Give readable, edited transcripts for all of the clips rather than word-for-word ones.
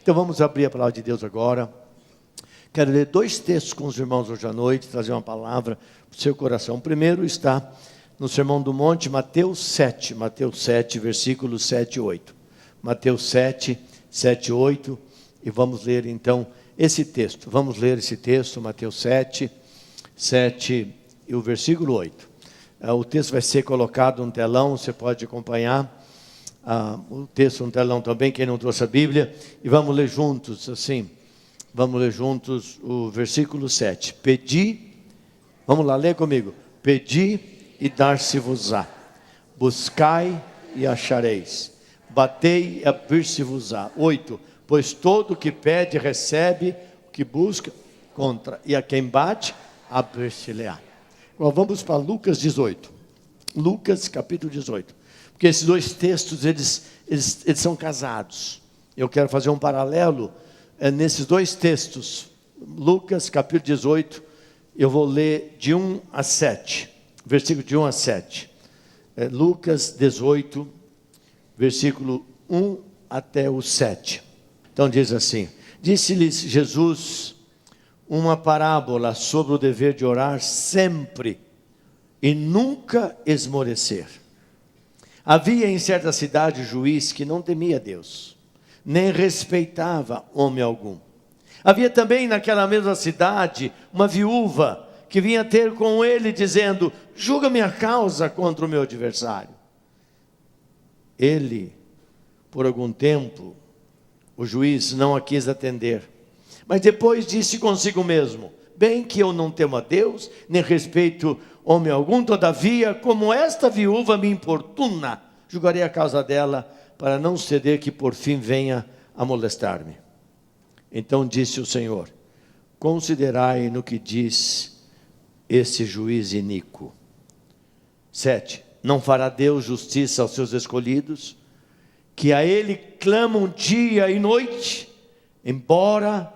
Então vamos abrir a palavra de Deus agora. Quero ler 2 textos com os irmãos hoje à noite, trazer uma palavra para o seu coração. O primeiro está no Sermão do Monte, Mateus 7, versículos 7 e 8. Mateus 7, 7 e 8, e vamos ler então esse texto. Vamos ler esse texto, Mateus 7, 7 e o versículo 8. O texto vai ser colocado no telão, você pode acompanhar o texto no telão também, quem não trouxe a Bíblia, e vamos ler juntos, assim, vamos ler juntos o versículo 7. Pedi, vamos lá, lê comigo. Pedi e dar-se-vos-á, buscai e achareis, batei e abrir-se-vos-á. 8. Pois todo o que pede recebe, o que busca encontra, e a quem bate, abrir-se-lhe-á. Agora vamos para Lucas 18, Lucas capítulo 18. Porque esses 2 textos, eles são casados. Eu quero fazer um paralelo nesses 2 textos. Lucas capítulo 18, eu vou ler de 1 a 7. Versículo de 1 a 7. Lucas 18, versículo 1 até o 7. Então diz assim: disse-lhes Jesus uma parábola sobre o dever de orar sempre e nunca esmorecer. Havia em certa cidade juiz que não temia Deus, nem respeitava homem algum. Havia também naquela mesma cidade uma viúva que vinha ter com ele dizendo: julga minha causa contra o meu adversário. Ele, por algum tempo, o juiz não a quis atender, mas depois disse consigo mesmo: bem que eu não temo a Deus, nem respeito homem algum, todavia, como esta viúva me importuna, julgarei a causa dela, para não ceder que por fim venha a molestar-me. Então disse o Senhor: considerai no que diz esse juiz iníquo. 7. Não fará Deus justiça aos seus escolhidos, que a Ele clamam dia e noite, embora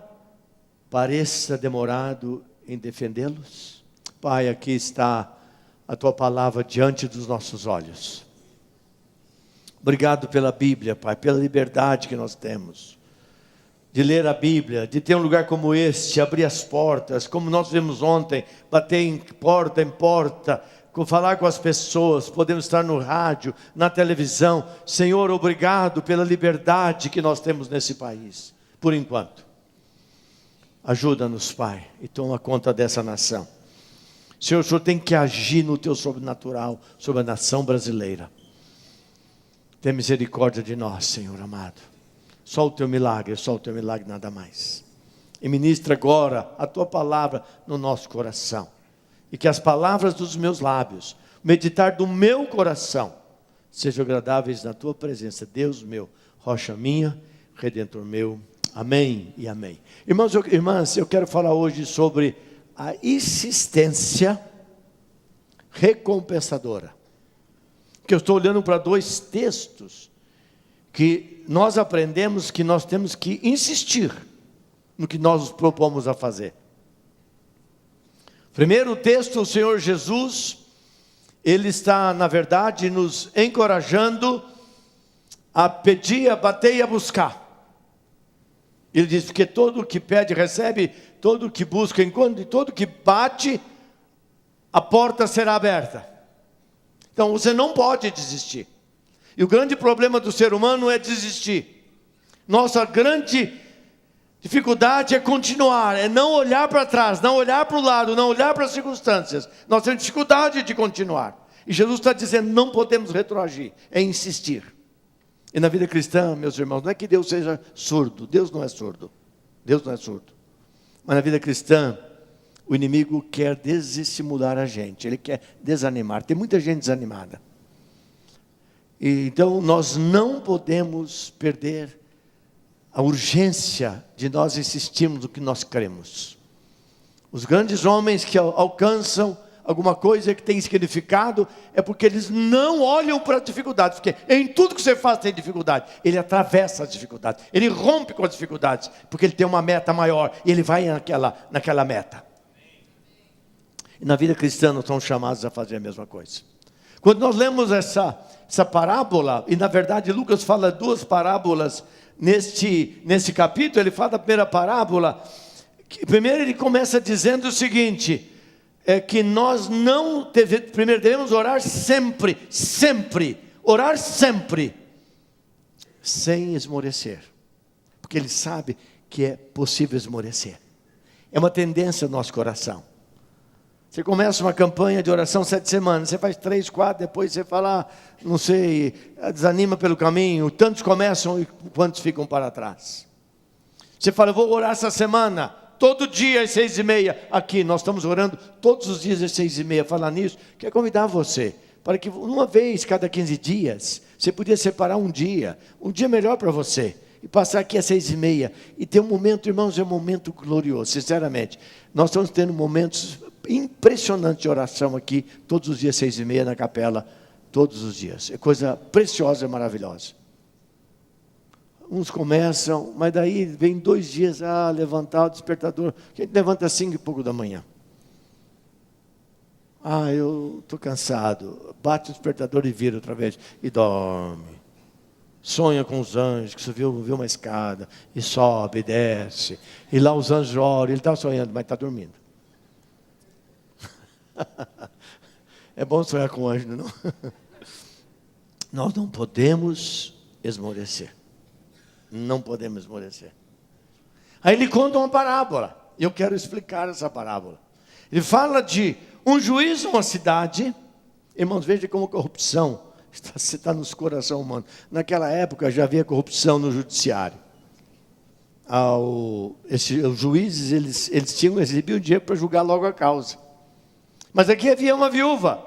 pareça demorado em defendê-los? Pai, aqui está a Tua palavra diante dos nossos olhos. Obrigado pela Bíblia, Pai, pela liberdade que nós temos de ler a Bíblia, de ter um lugar como este, abrir as portas, como nós vimos ontem, bater em porta, falar com as pessoas, podemos estar no rádio, na televisão. Senhor, obrigado pela liberdade que nós temos nesse país, por enquanto. Ajuda-nos, Pai, e toma conta dessa nação. Senhor, o Senhor tem que agir no Teu sobrenatural sobre a nação brasileira. Tem misericórdia de nós, Senhor amado. Só o Teu milagre, nada mais. E ministra agora a Tua palavra no nosso coração. E que as palavras dos meus lábios, o meditar do meu coração, sejam agradáveis na Tua presença. Deus meu, rocha minha, Redentor meu. Amém e amém. Irmãos e irmãs, eu quero falar hoje sobre a insistência recompensadora. Que eu estou olhando para 2 textos que nós aprendemos que nós temos que insistir no que nós nos propomos a fazer. Primeiro texto, o Senhor Jesus, Ele está, na verdade, nos encorajando a pedir, a bater e a buscar. Ele diz: porque todo o que pede recebe, todo o que busca encontra, e todo o que bate, a porta será aberta. Então você não pode desistir. E o grande problema do ser humano é desistir. Nossa grande dificuldade é continuar, é não olhar para trás, não olhar para o lado, não olhar para as circunstâncias. Nós temos dificuldade de continuar. E Jesus está dizendo: não podemos retroagir, é insistir. E na vida cristã, meus irmãos, não é que Deus seja surdo. Deus não é surdo. Deus não é surdo. Mas na vida cristã, o inimigo quer desestimular a gente. Ele quer desanimar. Tem muita gente desanimada. E então nós não podemos perder a urgência de nós insistirmos no que nós queremos. Os grandes homens que alcançam alguma coisa que tem significado, é porque eles não olham para a dificuldade, porque em tudo que você faz tem dificuldade. Ele atravessa as dificuldades, ele rompe com as dificuldades, porque ele tem uma meta maior, e ele vai naquela meta. E na vida cristã nós somos chamados a fazer a mesma coisa. Quando nós lemos essa parábola, e na verdade Lucas fala 2 parábolas nesse capítulo, ele fala da primeira parábola. Primeiro ele começa dizendo o seguinte, que nós primeiro devemos orar sempre, orar sempre, sem esmorecer, porque ele sabe que é possível esmorecer, é uma tendência do nosso coração. Você começa uma campanha de oração 7 semanas, você faz 3, 4, depois você fala, não sei, desanima pelo caminho, tantos começam e quantos ficam para trás. Você fala, eu vou orar essa semana, todo dia às 6h30, aqui nós estamos orando todos os dias às 6h30, falar nisso, quero convidar você, para que uma vez cada 15 dias, você podia separar um dia melhor para você, e passar aqui às 6h30, e ter um momento, irmãos, é um momento glorioso, sinceramente, nós estamos tendo momentos impressionantes de oração aqui, todos os dias 6h30 na capela, todos os dias, é coisa preciosa e maravilhosa. Uns começam, mas daí vem 2 dias, levantar o despertador, a gente levanta às 5h pouco da manhã, eu estou cansado, bate o despertador e vira outra vez, e dorme, sonha com os anjos, que você viu uma escada, e sobe, e desce, e lá os anjos oram, ele está sonhando, mas está dormindo. É bom sonhar com anjo, não? Nós não podemos esmorecer. Não podemos esmorecer. Aí ele conta uma parábola. E eu quero explicar essa parábola. Ele fala de um juiz numa cidade. Irmãos, veja como a corrupção está nos corações humanos. Naquela época já havia corrupção no judiciário. Os juízes recebiam dinheiro para julgar logo a causa. Mas aqui havia uma viúva.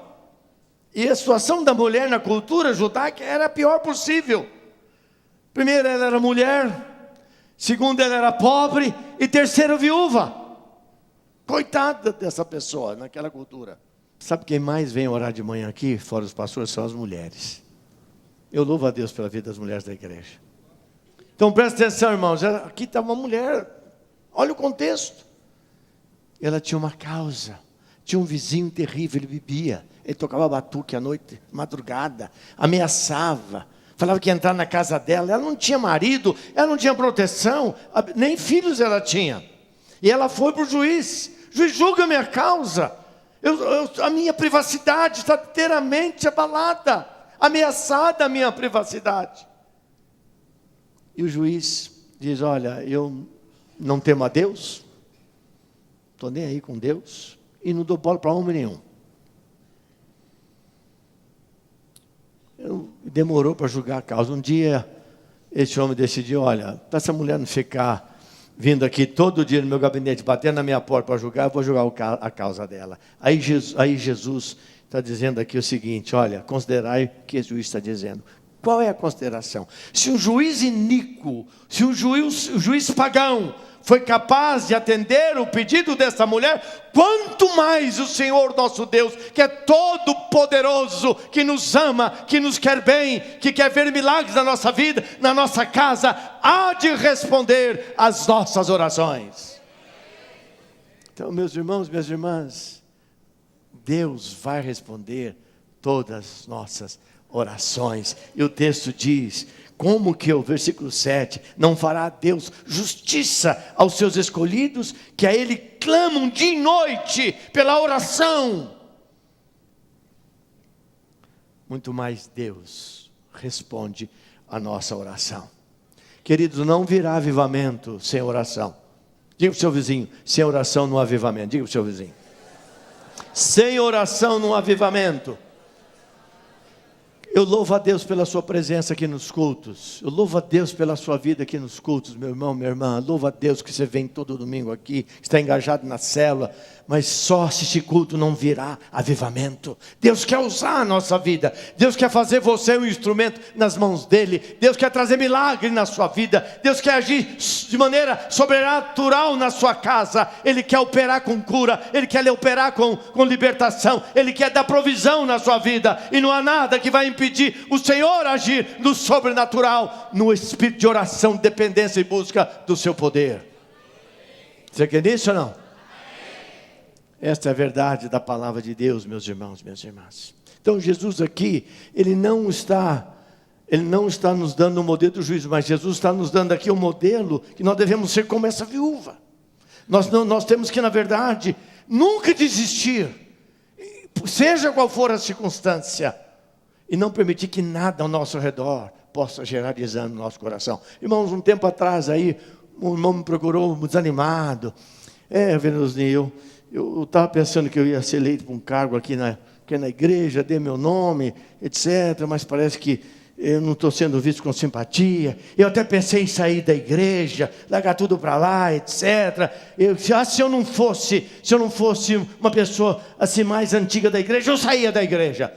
E a situação da mulher na cultura judaica era a pior possível. Primeiro, ela era mulher. Segundo, ela era pobre. E terceiro, viúva. Coitada dessa pessoa naquela cultura. Sabe quem mais vem orar de manhã aqui, fora os pastores, são as mulheres. Eu louvo a Deus pela vida das mulheres da igreja. Então presta atenção, irmãos. Aqui está uma mulher. Olha o contexto. Ela tinha uma causa. Tinha um vizinho terrível, ele bebia, ele tocava batuque à noite, madrugada, ameaçava, falava que ia entrar na casa dela, ela não tinha marido, ela não tinha proteção, nem filhos ela tinha, e ela foi para o juiz, julga a minha causa, a minha privacidade está inteiramente abalada, ameaçada a minha privacidade. E o juiz diz, olha, eu não temo a Deus, estou nem aí com Deus, e não dou bola para homem nenhum. Demorou para julgar a causa. Um dia, esse homem decidiu, olha, para essa mulher não ficar vindo aqui todo dia no meu gabinete, batendo na minha porta para julgar, eu vou julgar a causa dela. Aí Jesus está dizendo aqui o seguinte, olha, considerai o que o juiz está dizendo. Qual é a consideração? Se um juiz iníquo, se um juiz pagão, foi capaz de atender o pedido dessa mulher, quanto mais o Senhor nosso Deus, que é todo poderoso, que nos ama, que nos quer bem, que quer ver milagres na nossa vida, na nossa casa, há de responder às nossas orações. Então, meus irmãos, minhas irmãs, Deus vai responder todas as nossas orações. E o texto diz, como que o versículo 7, não fará Deus justiça aos seus escolhidos, que a Ele clamam dia e noite pela oração. Muito mais Deus responde a nossa oração. Queridos, não virá avivamento sem oração. Diga para o seu vizinho, sem oração não há avivamento. Diga para o seu vizinho. Sem oração não há avivamento. Eu louvo a Deus pela sua presença aqui nos cultos. Eu louvo a Deus pela sua vida aqui nos cultos, meu irmão, minha irmã. Louvo a Deus que você vem todo domingo aqui, está engajado na célula. Mas só assistir culto não virá avivamento. Deus quer usar a nossa vida. Deus quer fazer você um instrumento nas mãos dEle. Deus quer trazer milagre na sua vida. Deus quer agir de maneira sobrenatural na sua casa. Ele quer operar com cura. Ele quer operar com libertação. Ele quer dar provisão na sua vida. E não há nada que vai impedir o Senhor agir no sobrenatural, no espírito de oração, dependência e busca do seu poder. Você quer nisso ou não? Esta é a verdade da palavra de Deus, meus irmãos, minhas irmãs. Então Jesus aqui, ele não está Ele não está nos dando um modelo do juízo, mas Jesus está nos dando aqui um modelo que nós devemos ser como essa viúva. Nós temos que, na verdade, nunca desistir, seja qual for a circunstância, e não permitir que nada ao nosso redor possa gerar desânimo no nosso coração. Irmãos, um tempo atrás aí, um irmão me procurou desanimado. Venusinho, eu estava pensando que eu ia ser eleito para um cargo aqui na igreja, dei meu nome, etc. Mas parece que eu não estou sendo visto com simpatia. Eu até pensei em sair da igreja, largar tudo para lá, etc. Se eu não fosse uma pessoa assim mais antiga da igreja, eu saía da igreja.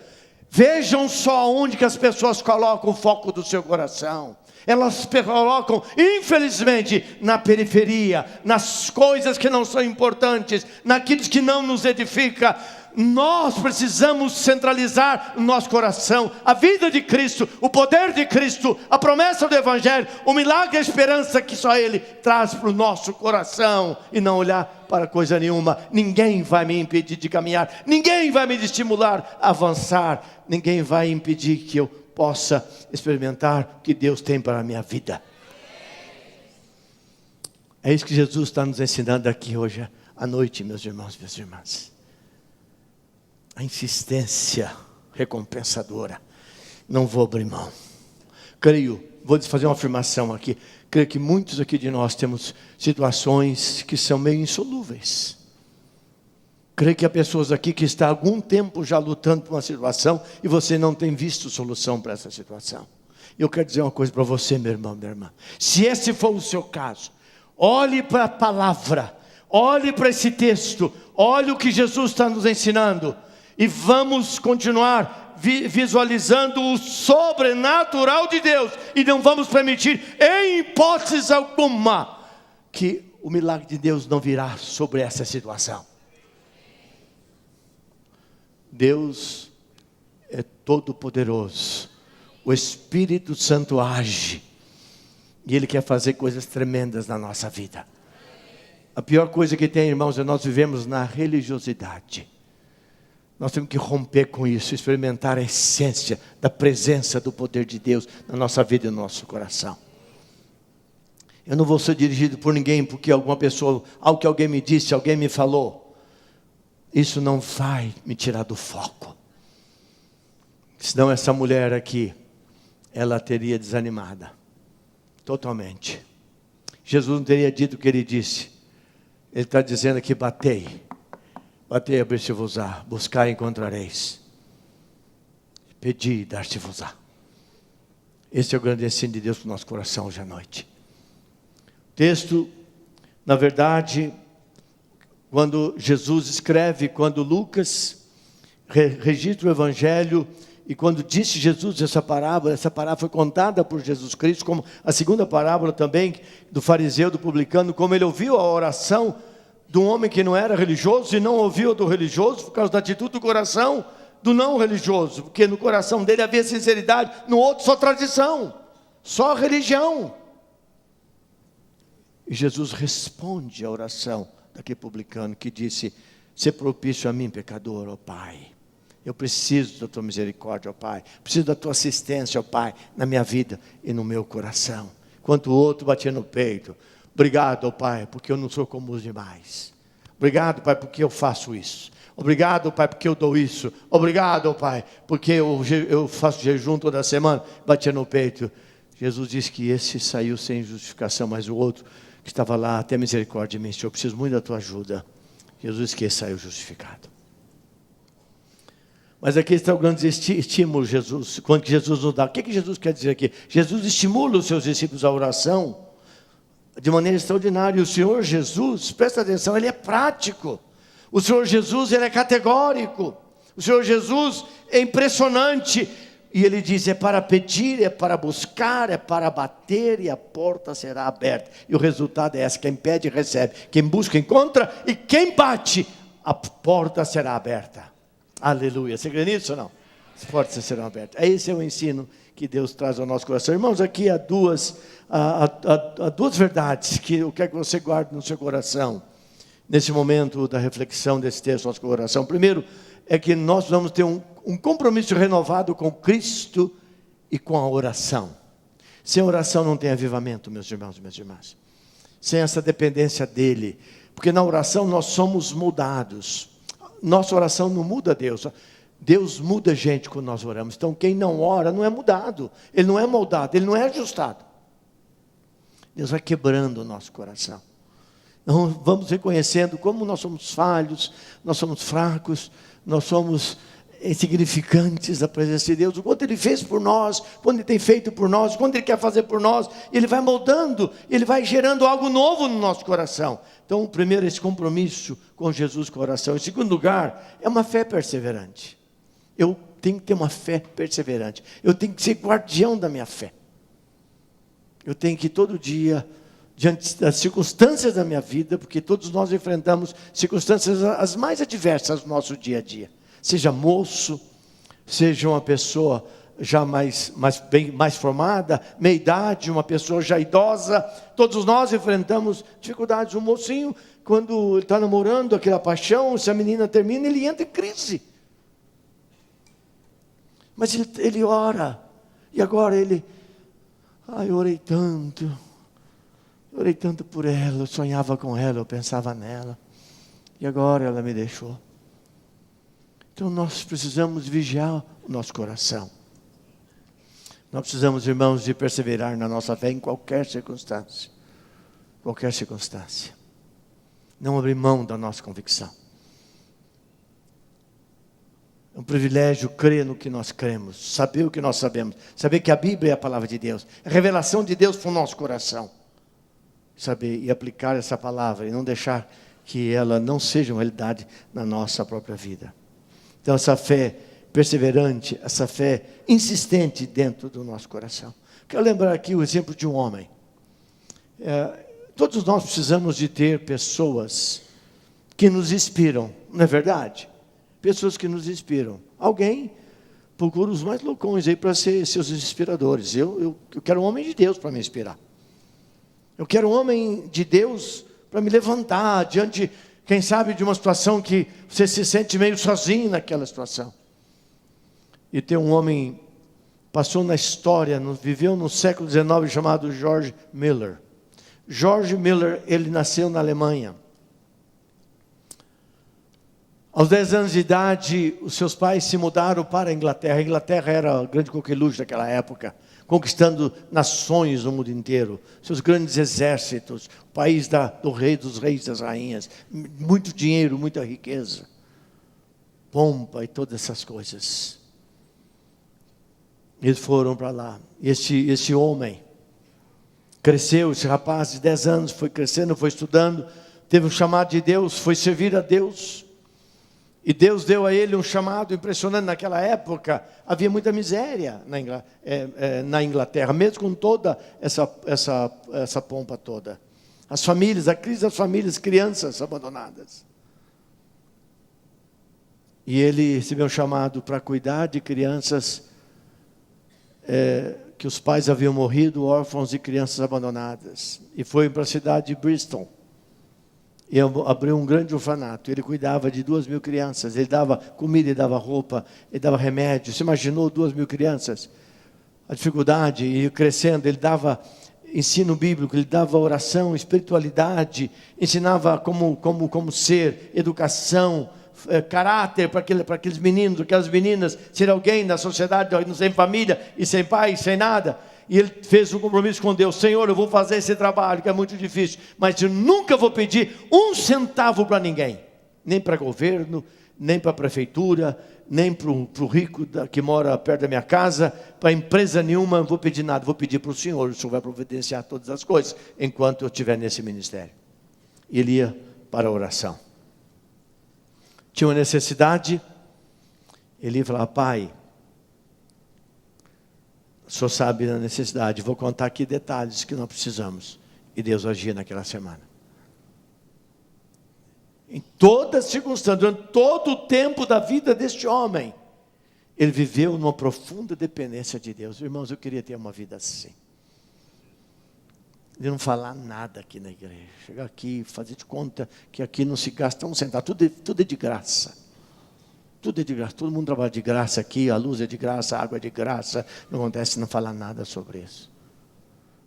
Vejam só onde que as pessoas colocam o foco do seu coração. Elas colocam, infelizmente, na periferia, nas coisas que não são importantes, naquilo que não nos edifica. Nós precisamos centralizar no nosso coração a vida de Cristo, o poder de Cristo, a promessa do Evangelho, o milagre e a esperança que só Ele traz para o nosso coração, e não olhar para coisa nenhuma. Ninguém vai me impedir de caminhar, ninguém vai me estimular a avançar, ninguém vai impedir que eu possa experimentar o que Deus tem para a minha vida. É isso que Jesus está nos ensinando aqui hoje à noite, meus irmãos e minhas irmãs. A insistência recompensadora. Não vou abrir mão. Vou fazer uma afirmação aqui. Creio que muitos aqui de nós temos situações que são meio insolúveis. Creio que há pessoas aqui que estão há algum tempo já lutando por uma situação e você não tem visto solução para essa situação. Eu quero dizer uma coisa para você, meu irmão, minha irmã. Se esse for o seu caso, olhe para a palavra, olhe para esse texto, olhe o que Jesus está nos ensinando. E vamos continuar visualizando o sobrenatural de Deus. E não vamos permitir, em hipótese alguma, que o milagre de Deus não virá sobre essa situação. Deus é todo poderoso. O Espírito Santo age. E Ele quer fazer coisas tremendas na nossa vida. A pior coisa que tem, irmãos, é nós vivemos na religiosidade. Nós temos que romper com isso, experimentar a essência da presença do poder de Deus na nossa vida e no nosso coração. Eu não vou ser dirigido por ninguém, porque alguma pessoa, algo que alguém me disse, alguém me falou. Isso não vai me tirar do foco. Senão essa mulher aqui, ela teria desanimada, totalmente. Jesus não teria dito o que Ele disse. Ele está dizendo aqui, batei, abrir-se-vos-á, buscar e encontrareis, pedi e dar-se-vos-á. Esse é o grande ensino de Deus para o nosso coração hoje à noite. O texto, na verdade, quando Jesus escreve, quando Lucas registra o Evangelho, e quando disse Jesus essa parábola foi contada por Jesus Cristo, como a segunda parábola também, do fariseu, do publicano, como ele ouviu a oração de um homem que não era religioso, e não ouviu a do religioso, por causa da atitude do coração do não religioso, porque no coração dele havia sinceridade, no outro só tradição, só religião. E Jesus responde à oração daquele publicano que disse, se propício a mim, pecador, ó Pai. Eu preciso da tua misericórdia, ó Pai. Preciso da tua assistência, ó Pai, na minha vida e no meu coração. Enquanto o outro batia no peito, obrigado, ó Pai, porque eu não sou como os demais. Obrigado, Pai, porque eu faço isso. Obrigado, Pai, porque eu dou isso. Obrigado, ó Pai, porque eu faço jejum toda semana. Batia no peito. Jesus disse que esse saiu sem justificação, mas o outro que estava lá, até misericórdia de mim, Senhor, eu preciso muito da tua ajuda. Jesus disse que esse saiu justificado. Mas aqui está o grande estímulo, Jesus, quando Jesus nos dá. O que Jesus quer dizer aqui? Jesus estimula os seus discípulos à oração de maneira extraordinária. E o Senhor Jesus, presta atenção, Ele é prático. O Senhor Jesus, Ele é categórico. O Senhor Jesus é impressionante. E Ele diz, é para pedir, é para buscar, é para bater e a porta será aberta. E o resultado é esse, quem pede recebe, quem busca encontra e quem bate, a porta será aberta. Aleluia, você crê nisso ou não? As portas serão abertas. Esse é o ensino que Deus traz ao nosso coração. Irmãos, aqui há duas verdades que eu quero que você guarde no seu coração, nesse momento da reflexão desse texto no nosso coração. Primeiro, é que nós vamos ter um compromisso renovado com Cristo e com a oração. Sem oração não tem avivamento, meus irmãos e minhas irmãs. Sem essa dependência dele. Porque na oração nós somos mudados. Nossa oração não muda Deus. Deus muda a gente quando nós oramos. Então quem não ora não é mudado. Ele não é moldado, ele não é ajustado. Deus vai quebrando o nosso coração. Então vamos reconhecendo como nós somos falhos, nós somos fracos, nós somos insignificantes da presença de Deus, o quanto Ele fez por nós, quanto Ele tem feito por nós, quanto Ele quer fazer por nós, Ele vai moldando, Ele vai gerando algo novo no nosso coração. Então, primeiro, esse compromisso com Jesus com a oração. Em segundo lugar, é uma fé perseverante. Eu tenho que ter uma fé perseverante, eu tenho que ser guardião da minha fé. Eu tenho que todo dia, diante das circunstâncias da minha vida, porque todos nós enfrentamos circunstâncias as mais adversas no nosso dia a dia. Seja moço, seja uma pessoa já mais formada, meia idade, uma pessoa já idosa, todos nós enfrentamos dificuldades. Um mocinho, quando ele está namorando aquela paixão, se a menina termina, ele entra em crise. Mas ele ora, e agora ele, eu orei tanto por ela, eu sonhava com ela, eu pensava nela, e agora ela me deixou. Então nós precisamos vigiar o nosso coração. Nós precisamos, irmãos, de perseverar na nossa fé em qualquer circunstância. Qualquer circunstância. Não abrir mão da nossa convicção. É um privilégio crer no que nós cremos, saber o que nós sabemos, saber que a Bíblia é a palavra de Deus, a revelação de Deus para o nosso coração. Saber e aplicar essa palavra e não deixar que ela não seja uma realidade na nossa própria vida. Então essa fé perseverante, essa fé insistente dentro do nosso coração. Quero lembrar aqui o exemplo de um homem. Todos nós precisamos de ter pessoas que nos inspiram, não é verdade? Pessoas que nos inspiram. Alguém procura os mais loucões aí para ser seus inspiradores. Eu quero um homem de Deus para me inspirar. Eu quero um homem de Deus para me levantar diante, quem sabe, de uma situação que você se sente meio sozinho naquela situação. E tem um homem, passou na história, viveu no século XIX, chamado George Miller. George Miller, ele nasceu na Alemanha. Aos 10 anos de idade, os seus pais se mudaram para a Inglaterra. A Inglaterra era a grande coqueluche daquela época, conquistando nações no mundo inteiro, seus grandes exércitos, o país do rei, dos reis, das rainhas, muito dinheiro, muita riqueza, pompa e todas essas coisas. Eles foram para lá. Esse homem cresceu, esse rapaz de 10 anos foi crescendo, foi estudando, teve um chamado de Deus, foi servir a Deus. E Deus deu a ele um chamado impressionante. Naquela época havia muita miséria na Inglaterra, mesmo com toda essa pompa toda. As famílias, a crise das famílias, crianças abandonadas. E ele recebeu um chamado para cuidar de crianças que os pais haviam morrido, órfãos e crianças abandonadas. E foi para a cidade de Bristol. E abriu um grande orfanato. Ele cuidava de 2.000 crianças. Ele dava comida, ele dava roupa, ele dava remédio. Você imaginou 2.000 crianças? A dificuldade, e crescendo, ele dava ensino bíblico, ele dava oração, espiritualidade, ensinava como ser, educação, caráter para aqueles meninos, aquelas meninas, ser alguém na sociedade, sem família, e sem pai, sem nada. E ele fez um compromisso com Deus: Senhor, eu vou fazer esse trabalho que é muito difícil, mas eu nunca vou pedir um centavo para ninguém, nem para governo, nem para a prefeitura, nem para o rico que mora perto da minha casa, para empresa nenhuma, não vou pedir nada, vou pedir para o Senhor vai providenciar todas as coisas, enquanto eu estiver nesse ministério. E ele ia para a oração. Tinha uma necessidade, ele ia falar: Pai, o Senhor sabe da necessidade, vou contar aqui detalhes que nós precisamos. E Deus agia naquela semana. Em toda circunstância, durante todo o tempo da vida deste homem, ele viveu numa profunda dependência de Deus. Irmãos, eu queria ter uma vida assim. De não falar nada aqui na igreja. Chegar aqui, fazer de conta que aqui não se gasta um centavo. Tudo é de graça. tudo é de graça, todo mundo trabalha de graça aqui, a luz é de graça, a água é de graça, não acontece não falar nada sobre isso.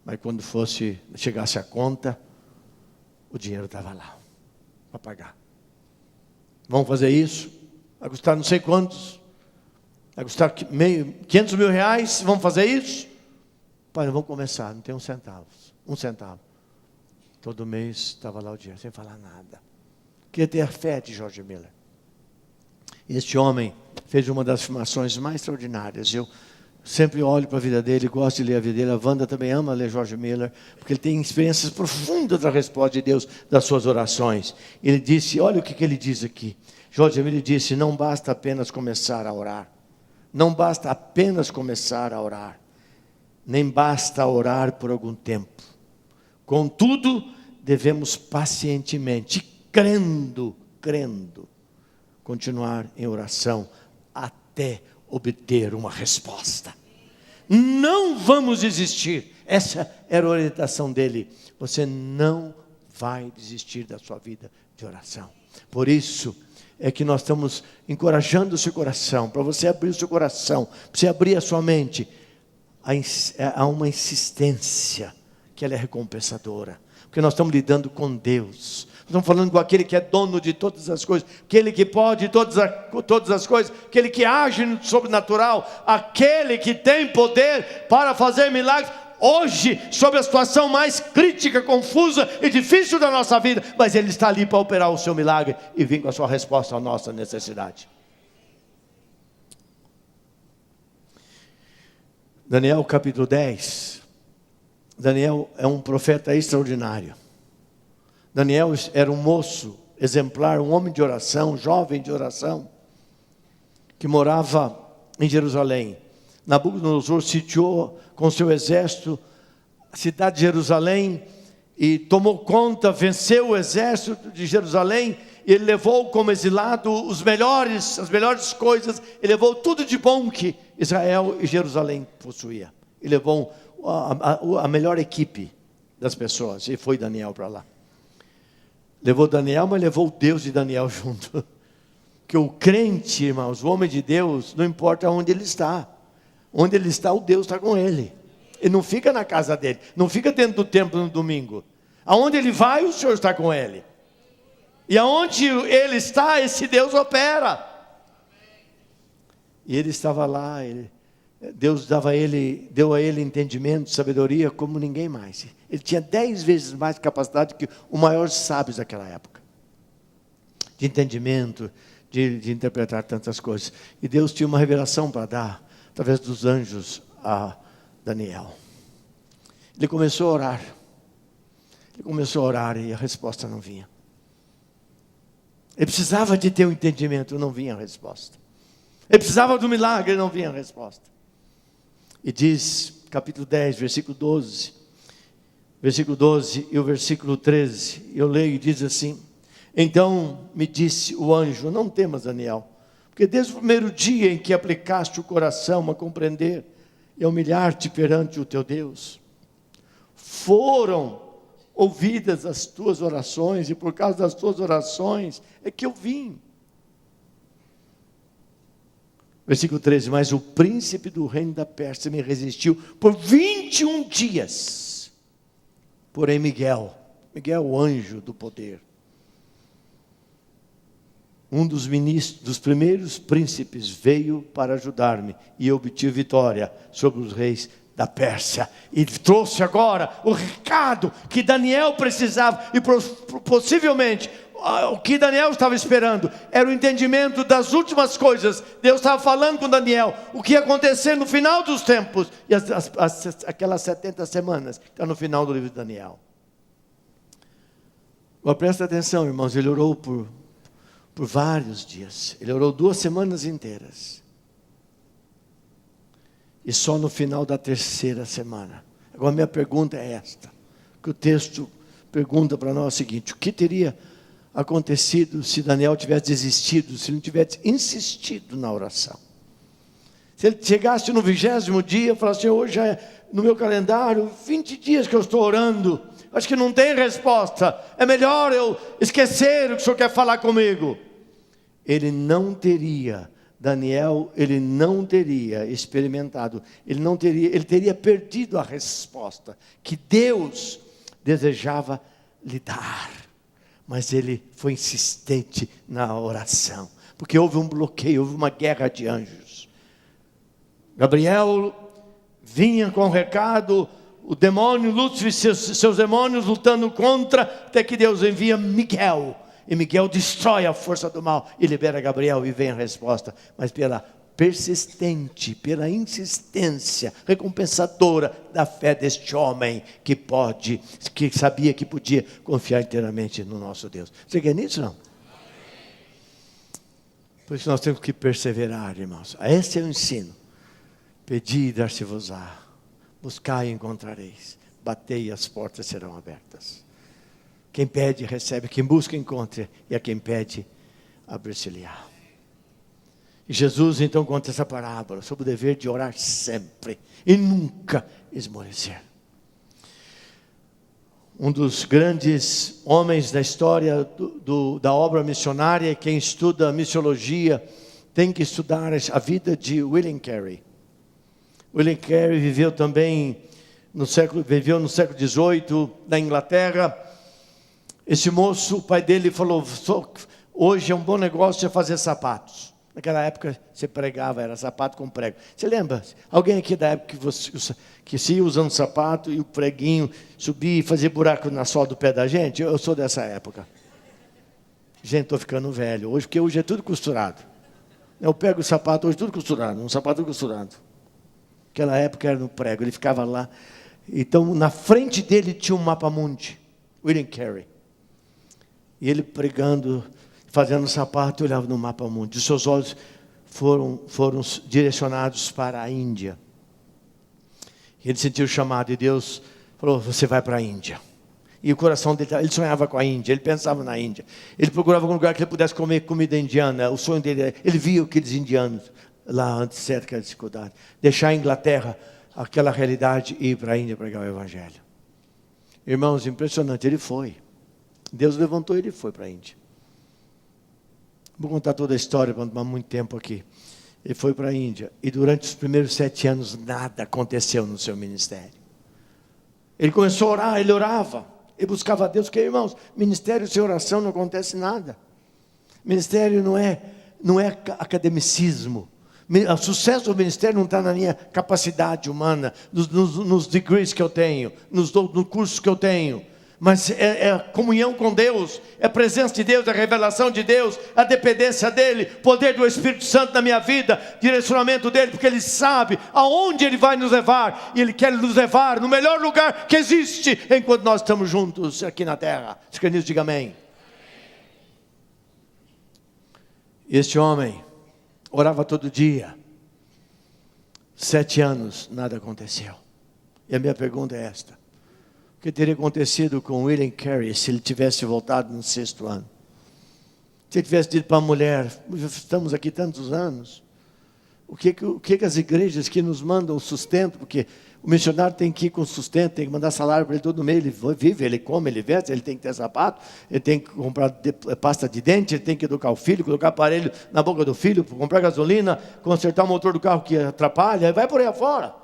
Mas quando chegasse a conta, o dinheiro estava lá, para pagar. Vamos fazer isso? Vai custar não sei quantos, vai custar 500 mil reais, vamos fazer isso? Pai, vamos começar, não tem um centavo. Todo mês estava lá o dinheiro, sem falar nada. Queria ter a fé de George Miller. Este homem fez uma das afirmações mais extraordinárias. Eu sempre olho para a vida dele, gosto de ler a vida dele. A Wanda também ama ler George Miller, porque ele tem experiências profundas da resposta de Deus das suas orações. Ele disse, olha o que ele diz aqui. George Miller disse, não basta apenas começar a orar. Não basta apenas começar a orar. Nem basta orar por algum tempo. Contudo, devemos pacientemente, crendo, continuar em oração até obter uma resposta. Não vamos desistir. Essa era a orientação dele. Você não vai desistir da sua vida de oração. Por isso é que nós estamos encorajando o seu coração, para você abrir o seu coração, para você abrir a sua mente. Há uma insistência que ela é recompensadora, porque nós estamos lidando com Deus. Nós estamos falando com aquele que é dono de todas as coisas, aquele que pode todas as coisas, aquele que age no sobrenatural, aquele que tem poder para fazer milagres. Hoje, sobre a situação mais crítica, confusa e difícil da nossa vida, mas Ele está ali para operar o seu milagre e vir com a sua resposta à nossa necessidade. Daniel capítulo 10. Daniel é um profeta extraordinário. Daniel era um moço exemplar, um homem de oração, um jovem de oração, que morava em Jerusalém. Nabucodonosor sitiou com seu exército a cidade de Jerusalém e tomou conta, venceu o exército de Jerusalém. E ele levou como exilado as melhores coisas, ele levou tudo de bom que Israel e Jerusalém possuía. Ele levou a melhor equipe das pessoas, e foi Daniel para lá. Levou Daniel, mas levou o Deus de Daniel junto. Que o crente, irmãos, o homem de Deus, não importa onde ele está, o Deus está com ele. Ele não fica na casa dele, não fica dentro do templo no domingo. Aonde ele vai, o Senhor está com ele. E aonde ele está, esse Deus opera. E ele estava lá, Deus deu a ele entendimento, sabedoria como ninguém mais. Ele tinha 10 vezes mais capacidade que os maiores sábios daquela época. De entendimento, de interpretar tantas coisas. E Deus tinha uma revelação para dar, através dos anjos, a Daniel. Ele começou a orar. E a resposta não vinha. Ele precisava de ter um entendimento, não vinha a resposta. Ele precisava do milagre, não vinha a resposta. E diz, capítulo 10, versículo 12 e o versículo 13, eu leio e diz assim: então me disse o anjo, não temas, Daniel, porque desde o primeiro dia em que aplicaste o coração a compreender e a humilhar-te perante o teu Deus, foram ouvidas as tuas orações, e por causa das tuas orações é que eu vim. Versículo 13, mas o príncipe do reino da Pérsia me resistiu por 21 dias. Porém Miguel, o anjo do poder, um dos ministros, dos primeiros príncipes, veio para ajudar-me, e eu obtive vitória sobre os reis da Pérsia, e trouxe agora o recado que Daniel precisava, e possivelmente o que Daniel estava esperando era o entendimento das últimas coisas. Deus estava falando com Daniel o que ia acontecer no final dos tempos, e aquelas 70 semanas que está no final do livro de Daniel. Agora presta atenção, irmãos, ele orou por vários dias, ele orou 2 semanas inteiras. E só no final da 3ª semana. Agora minha pergunta é esta, que o texto pergunta para nós o seguinte: o que teria acontecido se Daniel tivesse desistido, se ele não tivesse insistido na oração? Se ele chegasse no 20º dia e falasse: hoje é no meu calendário 20 dias que eu estou orando, acho que não tem resposta, é melhor eu esquecer o que o Senhor quer falar comigo. Daniel, ele não teria experimentado, ele teria perdido a resposta que Deus desejava lhe dar. Mas ele foi insistente na oração, porque houve um bloqueio, houve uma guerra de anjos. Gabriel vinha com o recado, o demônio, Lúcifer e seus demônios lutando contra, até que Deus envia Miguel. E Miguel destrói a força do mal e libera Gabriel, e vem a resposta. Mas pela insistência recompensadora da fé deste homem que sabia que podia confiar inteiramente no nosso Deus. Você quer nisso, não? Por isso nós temos que perseverar, irmãos. Esse é o ensino. Pedi e dar-se-vos-á. Buscai e encontrareis. Batei e as portas serão abertas. Quem pede, recebe. Quem busca, encontra. E a quem pede, abrir-se-lhe-á. E Jesus então conta essa parábola sobre o dever de orar sempre e nunca esmorecer. Um dos grandes homens da história da obra missionária, quem estuda missiologia tem que estudar a vida de William Carey. William Carey viveu no século XVIII na Inglaterra. Esse moço, o pai dele falou: hoje é um bom negócio fazer sapatos. Naquela época você pregava, era sapato com prego. Você lembra? Alguém aqui da época que se ia usando sapato e o preguinho subia e fazia buraco na sola do pé da gente? Eu sou dessa época. Gente, estou ficando velho hoje, porque hoje é tudo costurado. Eu pego o sapato hoje tudo costurado, um sapato costurado. Naquela época era no prego, ele ficava lá. Então na frente dele tinha um mapa-mundi, William Carey. E ele pregando, fazendo sapato, olhava no mapa-mundi. Os seus olhos foram direcionados para a Índia. E ele sentiu o chamado e Deus falou: você vai para a Índia. E o coração dele, ele sonhava com a Índia, ele pensava na Índia. Ele procurava um lugar que ele pudesse comer comida indiana. O sonho dele, ele via aqueles indianos lá antes, certo, aquela dificuldade. Deixar a Inglaterra, aquela realidade, e ir para a Índia pregar o Evangelho. Irmãos, impressionante, ele foi. Deus levantou e ele foi para a Índia. Vou contar toda a história, para não tomar muito tempo aqui. Ele foi para a Índia, e durante os primeiros 7 anos, nada aconteceu no seu ministério. Ele começou a orar, ele orava, ele buscava a Deus, porque, irmãos, ministério sem oração não acontece nada. Ministério não é academicismo. O sucesso do ministério não está na minha capacidade humana, nos degrees que eu tenho, no curso que eu tenho. Mas é a comunhão com Deus, é a presença de Deus, é a revelação de Deus, a dependência dEle, poder do Espírito Santo na minha vida, direcionamento dEle, porque Ele sabe aonde Ele vai nos levar, e Ele quer nos levar no melhor lugar que existe, enquanto nós estamos juntos aqui na terra. Se quer nisso, diga amém. Este homem orava todo dia, 7 anos, nada aconteceu. E a minha pergunta é esta: o que teria acontecido com William Carey se ele tivesse voltado no 6º ano? Se ele tivesse dito para a mulher: estamos aqui tantos anos, o que as igrejas que nos mandam sustento, porque o missionário tem que ir com sustento, tem que mandar salário para ele todo mês, ele vive, ele come, ele veste, ele tem que ter sapato, ele tem que comprar pasta de dente, ele tem que educar o filho, colocar aparelho na boca do filho, comprar gasolina, consertar o motor do carro que atrapalha, vai por aí afora.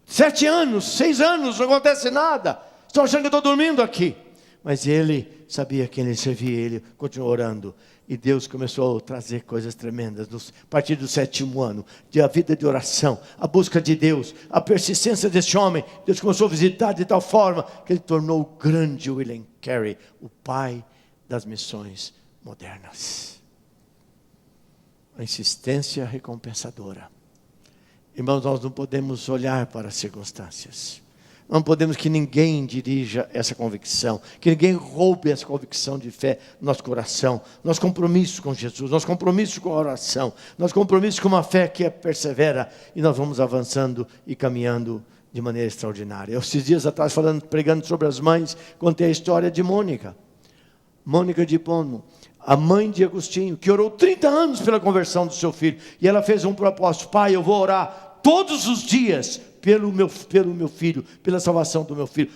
7 anos, 6 anos, não acontece nada. Estão achando que eu estou dormindo aqui. Mas ele sabia quem ele servia, ele continuou orando. E Deus começou a trazer coisas tremendas. A partir do 7º ano, a vida de oração, a busca de Deus, a persistência desse homem, Deus começou a visitar de tal forma que ele tornou o grande William Carey o pai das missões modernas. A insistência recompensadora. Irmãos, nós não podemos olhar para as circunstâncias. Não podemos que ninguém dirija essa convicção, que ninguém roube essa convicção de fé no nosso coração. Nosso compromisso com Jesus, nosso compromisso com a oração, nosso compromisso com uma fé que persevera, e nós vamos avançando e caminhando de maneira extraordinária. Esses dias atrás, pregando sobre as mães, contei a história de Mônica de Pono, a mãe de Agostinho, que orou 30 anos pela conversão do seu filho, e ela fez um propósito: pai, eu vou orar todos os dias pelo meu filho, pela salvação do meu filho.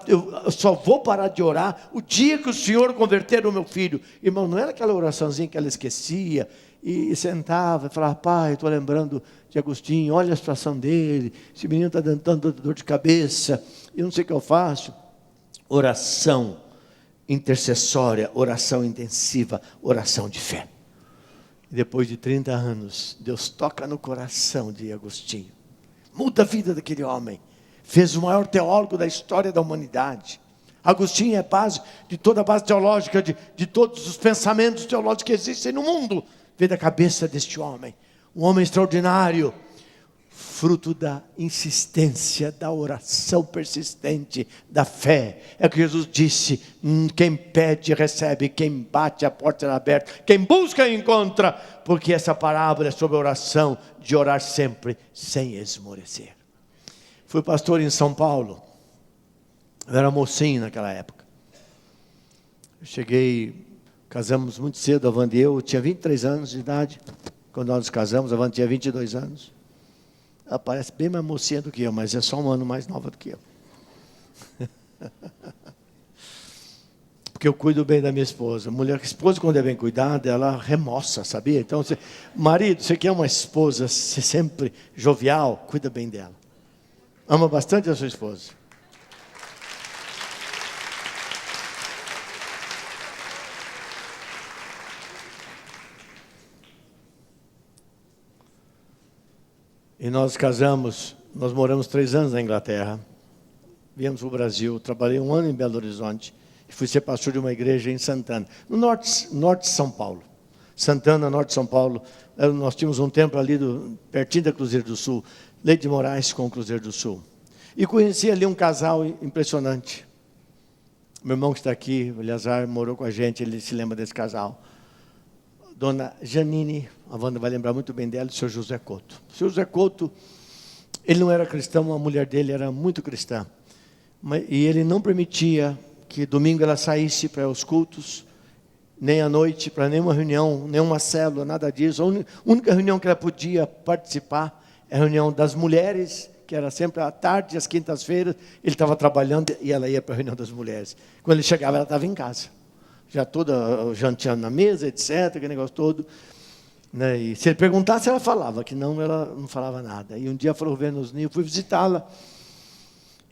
Eu só vou parar de orar o dia que o Senhor converter o meu filho. Irmão, não era aquela oraçãozinha que ela esquecia e sentava e falava: pai, estou lembrando de Agostinho, olha a situação dele, esse menino está dando dor de cabeça, eu não sei o que eu faço. Oração intercessória, oração intensiva, oração de fé. E depois de 30 anos, Deus toca no coração de Agostinho, muda a vida daquele homem, fez o maior teólogo da história da humanidade. Agostinho é base de toda a base teológica, de todos os pensamentos teológicos que existem no mundo, veio da cabeça deste homem, um homem extraordinário, fruto da insistência, da oração persistente, da fé. É o que Jesus disse: quem pede recebe, quem bate a porta será aberta, quem busca encontra, porque essa parábola é sobre a oração, de orar sempre, sem esmorecer. Fui pastor em São Paulo, eu era mocinho naquela época. Eu cheguei, casamos muito cedo, a Wanda e eu tinha 23 anos de idade, quando nós nos casamos, a Wanda tinha 22 anos. Ela parece bem mais mocinha do que eu, mas é só um ano mais nova do que eu. Porque eu cuido bem da minha esposa. Esposa, quando é bem cuidada, ela remoça, sabia? Então, marido, você quer uma esposa sempre jovial, cuida bem dela. Ama bastante a sua esposa. E nós casamos, nós moramos 3 anos na Inglaterra, viemos para o Brasil, trabalhei 1 ano em Belo Horizonte, e fui ser pastor de uma igreja em Santana, no norte de São Paulo. Santana, norte de São Paulo, nós tínhamos um templo ali, pertinho da Cruzeiro do Sul, Leite de Moraes com o Cruzeiro do Sul. E conheci ali um casal impressionante. Meu irmão que está aqui, o Eleazar, morou com a gente, ele se lembra desse casal. Dona Janine, a Wanda vai lembrar muito bem dela, e o senhor José Couto. O senhor José Couto, ele não era cristão, a mulher dele era muito cristã. E ele não permitia que domingo ela saísse para os cultos, nem à noite, para nenhuma reunião, nenhuma célula, nada disso. A única reunião que ela podia participar é a reunião das mulheres, que era sempre à tarde, às quintas-feiras. Ele estava trabalhando e ela ia para a reunião das mulheres. Quando ele chegava, ela estava em casa. Já toda janteando na mesa, etc., aquele negócio todo. Né? E se ele perguntasse, ela falava, que não, ela não falava nada. E um dia falou, vendo os ninhos, fui visitá-la.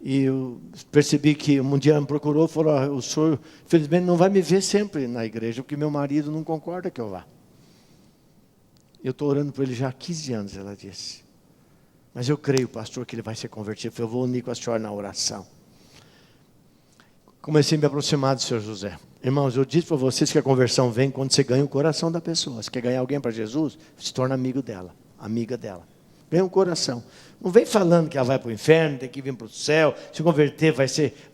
E eu percebi que um dia ela me procurou e falou: o senhor, infelizmente, não vai me ver sempre na igreja, porque meu marido não concorda que eu vá. Eu estou orando por ele já há 15 anos, ela disse. Mas eu creio, pastor, que ele vai ser convertido. Eu vou unir com a senhora na oração. Comecei a me aproximar do senhor José. Irmãos, eu disse para vocês que a conversão vem quando você ganha o coração da pessoa. Se quer ganhar alguém para Jesus, se torna amigo dela, amiga dela. Ganha o coração. Não vem falando que ela vai para o inferno, tem que vir para o céu. Se converter, vai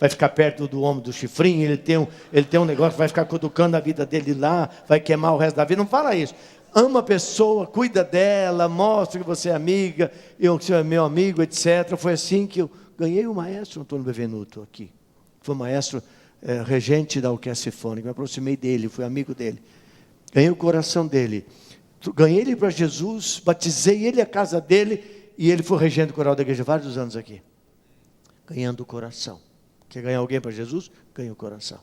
ficar perto do homem do chifrinho. Ele tem um negócio, vai ficar cutucando a vida dele lá, vai queimar o resto da vida. Não fala isso. Ama a pessoa, cuida dela, mostra que você é amiga, que você é meu amigo, etc. Foi assim que eu ganhei o maestro Antônio Bevenuto aqui. Foi o maestro regente da Orquestra Sinfônica. Me aproximei dele, fui amigo dele. Ganhei o coração dele. Ganhei ele para Jesus, batizei ele, a casa dele, e ele foi regente do coral da igreja vários anos aqui. Ganhando o coração. Quer ganhar alguém para Jesus? Ganha o coração.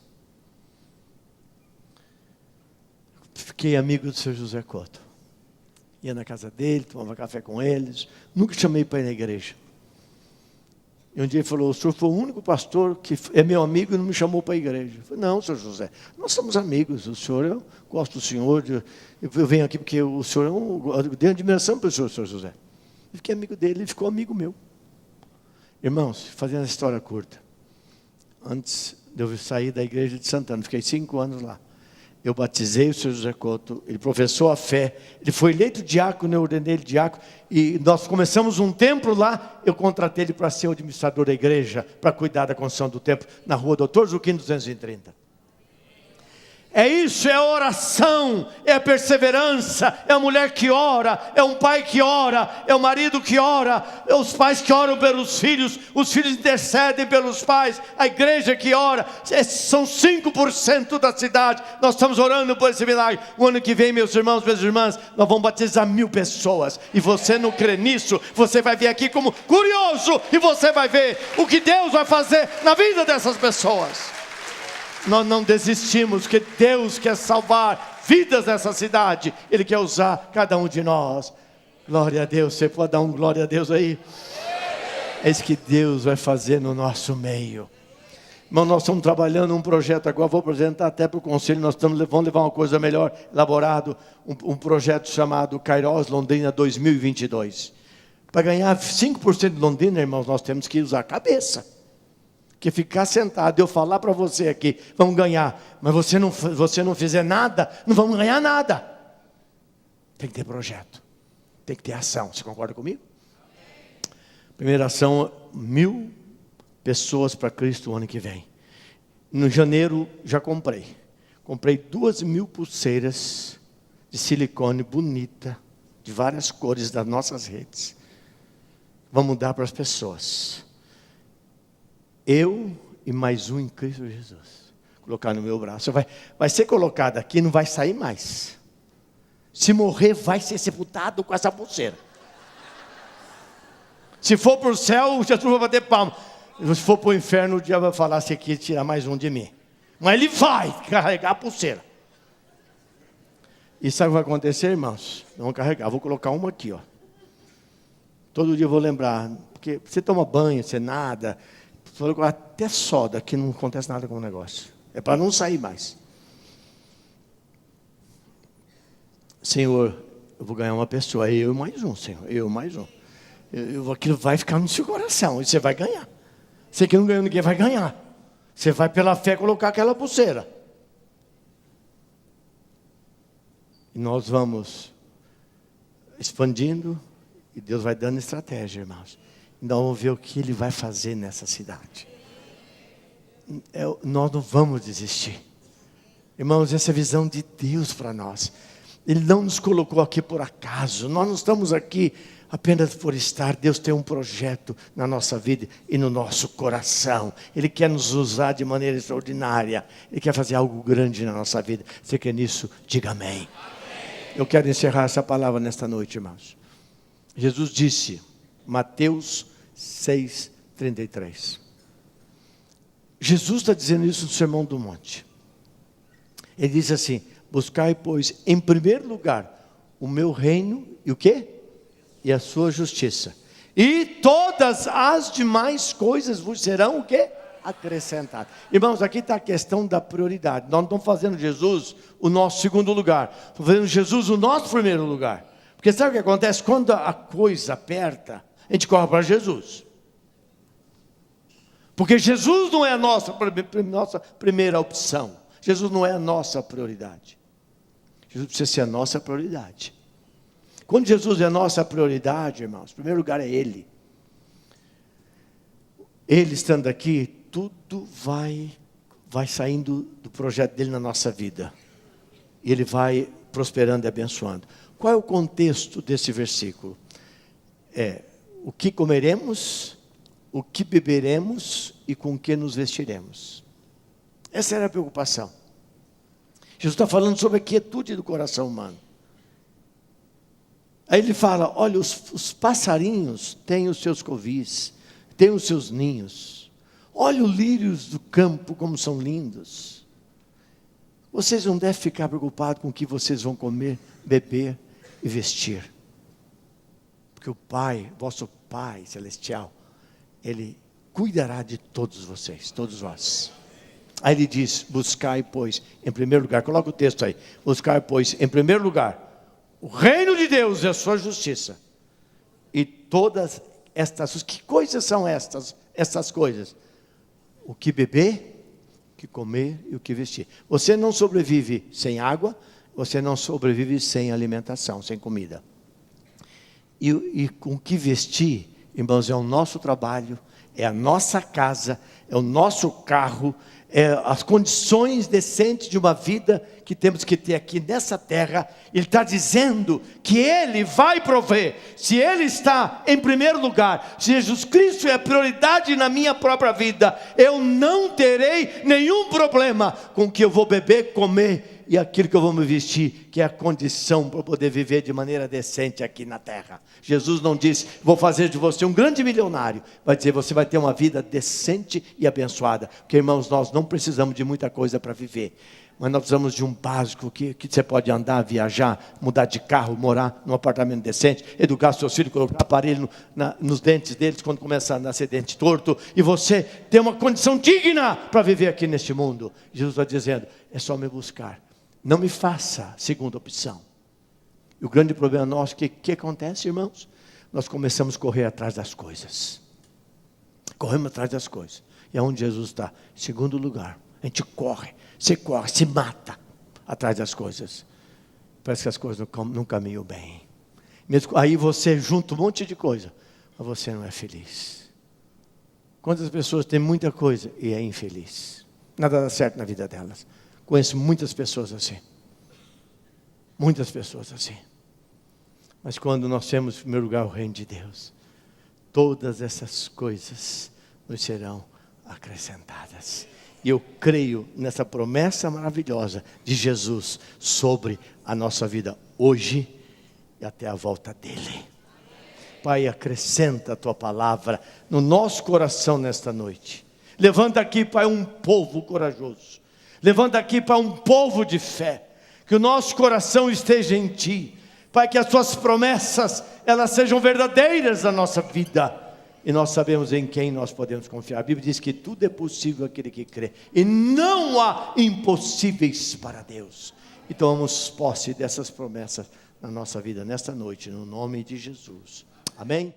Fiquei amigo do seu José Couto. Ia na casa dele, tomava café com eles. Nunca chamei para ir na igreja. E um dia ele falou: o senhor foi o único pastor que é meu amigo e não me chamou para a igreja. Eu falei: não, senhor José, nós somos amigos. O senhor, eu gosto do senhor. Eu venho aqui porque o senhor eu tenho admiração pelo senhor José. Eu fiquei amigo dele, ele ficou amigo meu. Irmãos, fazendo a história curta. Antes de eu sair da igreja de Santana, fiquei 5 anos lá. Eu batizei o senhor José Couto, ele professou a fé, ele foi eleito diácono, eu ordenei ele diácono, e nós começamos um templo lá, eu contratei ele para ser o administrador da igreja, para cuidar da construção do templo, na rua Doutor Zuquim 230. É isso, é a oração, é a perseverança, é a mulher que ora, é um pai que ora, é o marido que ora, é os pais que oram pelos filhos, os filhos intercedem pelos pais, a igreja que ora, são 5% da cidade, nós estamos orando por esse milagre. O ano que vem, meus irmãos, minhas irmãs, nós vamos batizar 1000 pessoas, e você não crê nisso, você vai vir aqui como curioso, e você vai ver o que Deus vai fazer na vida dessas pessoas. Nós não desistimos, porque Deus quer salvar vidas nessa cidade. Ele quer usar cada um de nós. Glória a Deus, você pode dar um glória a Deus aí? É isso que Deus vai fazer no nosso meio. Irmão, nós estamos trabalhando um projeto agora, vou apresentar até para o conselho, vamos levar uma coisa melhor, elaborado, um projeto chamado Kairos Londrina 2022. Para ganhar 5% de Londrina, irmãos, nós temos que usar a cabeça. Que ficar sentado, eu falar para você aqui, vamos ganhar, mas você não fizer nada, não vamos ganhar nada. Tem que ter projeto, tem que ter ação, você concorda comigo? Primeira ação, 1000 pessoas para Cristo o ano que vem. No janeiro já comprei 2.000 pulseiras de silicone bonita, de várias cores das nossas redes. Vamos dar para as pessoas. Eu e mais um em Cristo Jesus. Colocar no meu braço. Vai ser colocado aqui, não vai sair mais. Se morrer, vai ser sepultado com essa pulseira. Se for para o céu, Jesus vai bater palma. Se for para o inferno, o diabo vai falar, você quer tirar mais um de mim. Mas ele vai carregar a pulseira. E sabe o que vai acontecer, irmãos? Não vou carregar, vou colocar uma aqui, ó. Todo dia eu vou lembrar. Porque você toma banho, você nada... Até soda, que não acontece nada com o negócio. É para não sair mais. Senhor, eu vou ganhar uma pessoa. Eu mais um, Senhor. Eu mais um. Aquilo vai ficar no seu coração. E você vai ganhar. Você que não ganhou, ninguém vai ganhar. Você vai pela fé colocar aquela pulseira. E nós vamos expandindo. E Deus vai dando estratégia, irmãos. Então vamos ver o que Ele vai fazer nessa cidade. Nós não vamos desistir. Irmãos, essa é a visão de Deus para nós. Ele não nos colocou aqui por acaso. Nós não estamos aqui apenas por estar. Deus tem um projeto na nossa vida e no nosso coração. Ele quer nos usar de maneira extraordinária. Ele quer fazer algo grande na nossa vida. Você quer nisso? Diga amém. Eu quero encerrar essa palavra nesta noite, irmãos. Jesus disse, Mateus 6:33. Jesus está dizendo isso no Sermão do Monte. Ele diz assim: buscai, pois, em primeiro lugar, o meu reino e o quê? E a sua justiça. E todas as demais coisas vos serão o quê? Acrescentadas. Irmãos, aqui está a questão da prioridade. Nós não estamos fazendo Jesus o nosso segundo lugar. Estamos fazendo Jesus o nosso primeiro lugar. Porque sabe o que acontece? Quando a coisa aperta, a gente corre para Jesus. Porque Jesus não é a nossa primeira opção. Jesus não é a nossa prioridade. Jesus precisa ser a nossa prioridade. Quando Jesus é a nossa prioridade, irmãos, em primeiro lugar é Ele. Ele estando aqui, tudo vai saindo do projeto dele na nossa vida. E Ele vai prosperando e abençoando. Qual é o contexto desse versículo? O que comeremos, o que beberemos e com que nos vestiremos. Essa era a preocupação. Jesus está falando sobre a quietude do coração humano. Aí ele fala, olha, os passarinhos têm os seus covis, têm os seus ninhos. Olha os lírios do campo como são lindos. Vocês não devem ficar preocupados com o que vocês vão comer, beber e vestir. Porque o Pai, vosso Pai Celestial, Ele cuidará de todos vocês, todos vós. Aí ele diz, buscai, pois, em primeiro lugar, coloca o texto aí. Buscai, pois, em primeiro lugar, o reino de Deus e a sua justiça. E todas estas, que coisas são estas coisas? O que beber, o que comer e o que vestir. Você não sobrevive sem água, você não sobrevive sem alimentação, sem comida. E com o que vestir, irmãos, é o nosso trabalho, é a nossa casa, é o nosso carro, é as condições decentes de uma vida que temos que ter aqui nessa terra. Ele está dizendo que Ele vai prover. Se Ele está em primeiro lugar, se Jesus Cristo é a prioridade na minha própria vida, eu não terei nenhum problema com o que eu vou beber, comer e aquilo que eu vou me vestir, que é a condição para poder viver de maneira decente aqui na terra. Jesus não disse, vou fazer de você um grande milionário. Vai dizer, você vai ter uma vida decente e abençoada. Porque, irmãos, nós não precisamos de muita coisa para viver. Mas nós precisamos de um básico que você pode andar, viajar, mudar de carro, morar num apartamento decente, educar seus filhos, colocar aparelho nos dentes deles quando começa a nascer dente torto, e você ter uma condição digna para viver aqui neste mundo. Jesus está dizendo, é só me buscar. Não me faça segunda opção. E o grande problema nosso, que acontece, irmãos? Nós começamos a correr atrás das coisas. Corremos atrás das coisas. E aonde Jesus está? Em segundo lugar. A gente corre, se mata atrás das coisas. Parece que as coisas não caminham bem. Aí você junta um monte de coisa, mas você não é feliz. Quantas pessoas têm muita coisa e é infeliz? Nada dá certo na vida delas. Conheço muitas pessoas assim. Muitas pessoas assim. Mas quando nós temos em primeiro lugar o reino de Deus, todas essas coisas nos serão acrescentadas. E eu creio nessa promessa maravilhosa de Jesus sobre a nossa vida hoje e até a volta dele. Pai, acrescenta a tua palavra no nosso coração nesta noite. Levanta aqui, Pai, um povo corajoso. Levanta aqui, Pai, um povo de fé. Que o nosso coração esteja em Ti. Pai, que as Tuas promessas, elas sejam verdadeiras na nossa vida. E nós sabemos em quem nós podemos confiar. A Bíblia diz que tudo é possível àquele que crê. E não há impossíveis para Deus. E tomamos posse dessas promessas na nossa vida, nesta noite, no nome de Jesus. Amém?